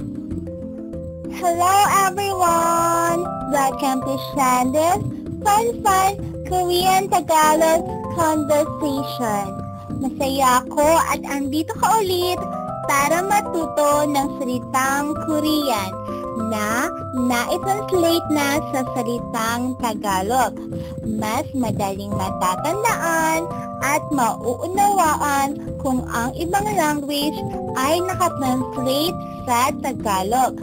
Hello everyone! Welcome to Shanda's Fun Korean Tagalog Conversation. Masaya ako at andito ka ulit para matuto ng salitang Korean na na-translate na sa salitang Tagalog. Mas madaling matatandaan at mauunawaan kung ang ibang language ay nakatranslate sa Tagalog.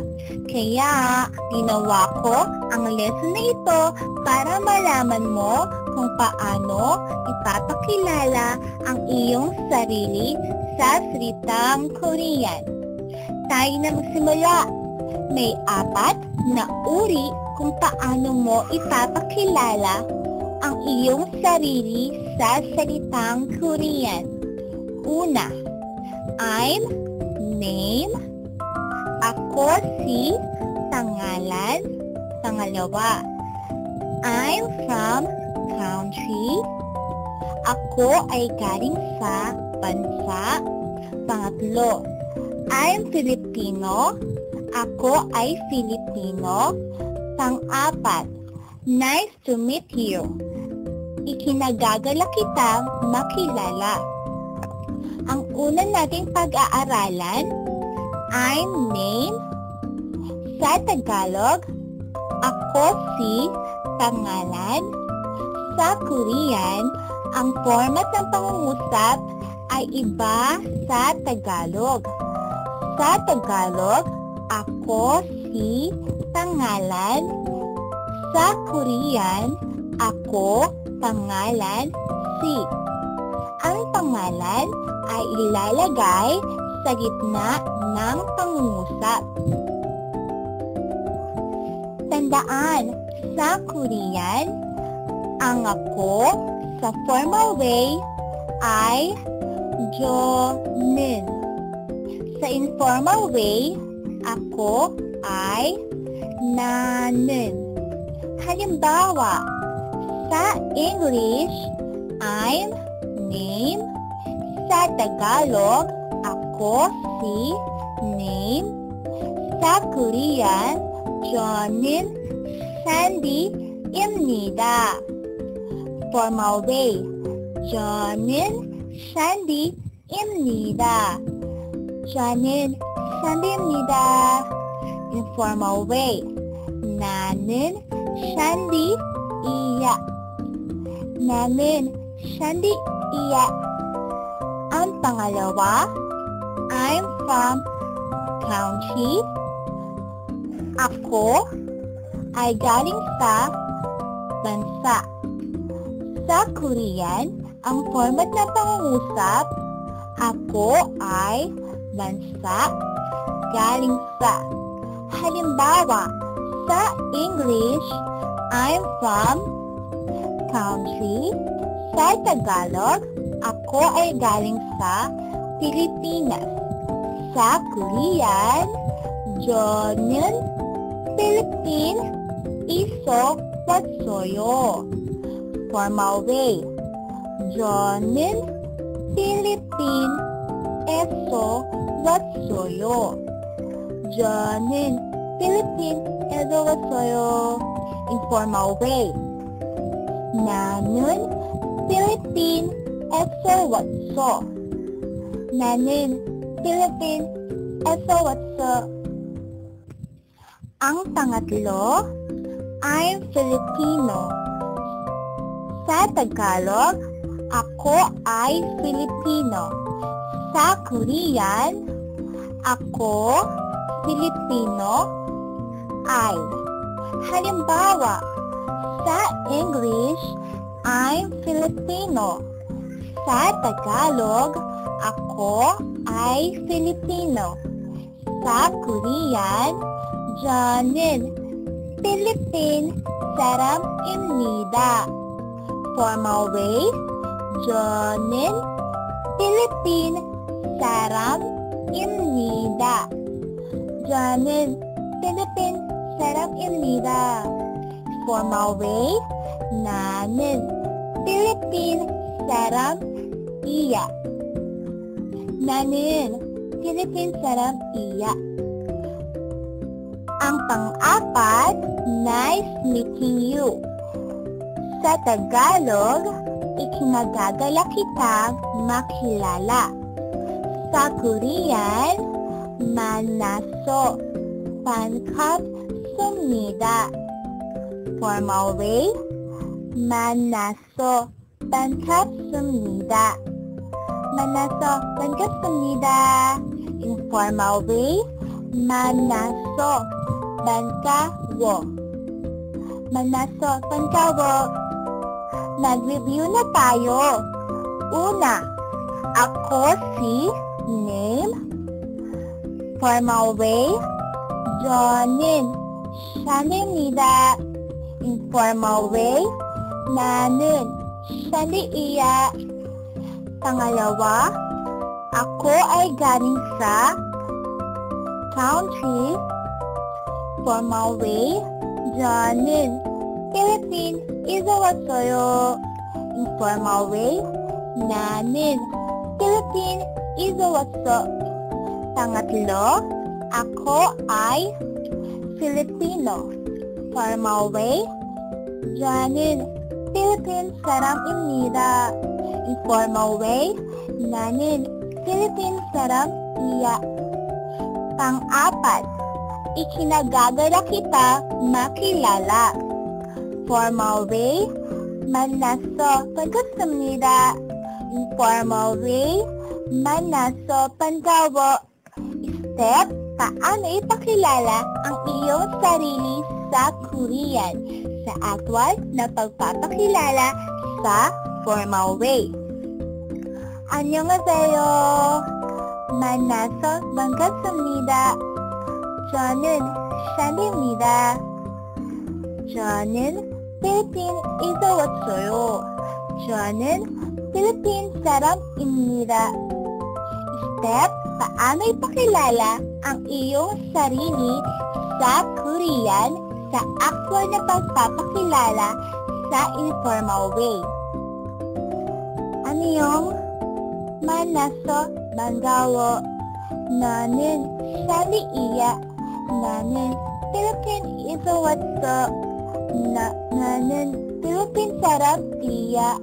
Kaya, ginawa ko ang lesson na ito para malaman mo kung paano ipapakilala ang iyong sarili sa salitang Korean. Tayo na magsimula. May 4 na uri kung paano mo ipapakilala ang iyong sarili sa salitang Korean. Una, I'm, name. Ako si, pangalan. Pangalawa, I'm from country. Ako ay galing sa bansa. Pangatlo, I'm Filipino. Ako ay Filipino. Pang-apat, nice to meet you. Ikinagagalak kitang makilala. Ang una nating pag-aaralan, I'm name. Sa Tagalog, ako si, pangalan. Sa Korean, ang format ng pangungusap ay iba sa Tagalog. Sa Tagalog, ako si, pangalan. Sa Korean, ako, pangalan, si. Ang pangalan ay ilalagay sa gitna ng pangungusap. Tandaan, sa Korean, ang ako sa formal way ay 저는. Sa informal way, ako ay 나는. Halimbawa, sa English, I'm name. Sa Tagalog, ako si, name. Sa Korean, 저는 산디입니다. Formal way, 저는 산디입니다. 저는 산디입니다. Informal way, 나는 산디이야. 나는 산디이야. Ang pangalawa, I'm from country. Ako ay galing sa bansa. Sa Korean, ang format ng pangungusap, ako ay bansa, galing sa. Halimbawa, sa English, I'm from country. Sa Tagalog, ako ay galing sa Pilipinas. Sa Korean, 저는 필리핀 있어 왔어요. Formal way, 저는 필리핀에서 왔어요. 저는 필리핀에서 왔어요. Informal way, 나는 필리핀에서 왔어. 나는 필리핀에서 왔어. Ang pangatlo, I'm Filipino. Sa Tagalog, ako ay Filipino. Sa Korean, ako, Filipino, ay. Halimbawa, sa English, I'm Filipino. Sa Tagalog, ako ay Filipino. Sa Korean, 저는 필리핀 사람입니다. Formal way, 저는 필리핀 사람입니다. 저는 필리핀 사람입니다. Formal way, 나는 필리핀 사람이야. 나는 필리핀 사람이야. Pang-apat, nice meeting you. Sa Tagalog, ikinagagala kitang makilala. Sa Korean, 만나서 반갑습니다. Formal way, 만나서 반갑습니다. 만나서 반갑습니다. Informal way, 만나서 반가워. 만나서 반가워. Mag-review na tayo. Una, ako si name. Formal way, 저는 샤니입니다. Informal way, 나는 샤니이야. Pangalawa, ako ay galing sa country. Formal way, 저는 필리핀에서 왔어요. Informal way, 나는 필리핀에서 왔어. Pangatlo, ako ay Filipino. Formal way, 저는 필리핀 사람입니다. Informal way, 나는 필리핀 사람이야. Pang-apat, ikinagagala kita makilala. Formal way, 만나서 반갑습니다. Informal way, 만나서 반가워. Step, paano ipakilala ang iyong sarili sa Korean sa actual na pagpapakilala sa formal way. 안녕하세요. 만나서 반갑습니다. 저는 샤니입니다. 저는 필리핀에서 왔어요. 저는 필리핀 사람입니다. Step, paano ipakilala ang iyong sarili sa Korean sa actual na pagpapakilala sa informal way. 안녕, 만나서 반가워. 나는 샤니이야. 나는 필리핀에서 왔어. 나는 Philippine 사람이야.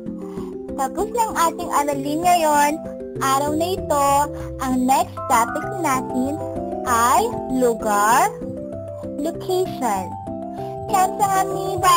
Tapos ng ating aralin ngayon, araw na ito, ang next topic natin ay lugar, location. 감사합니다.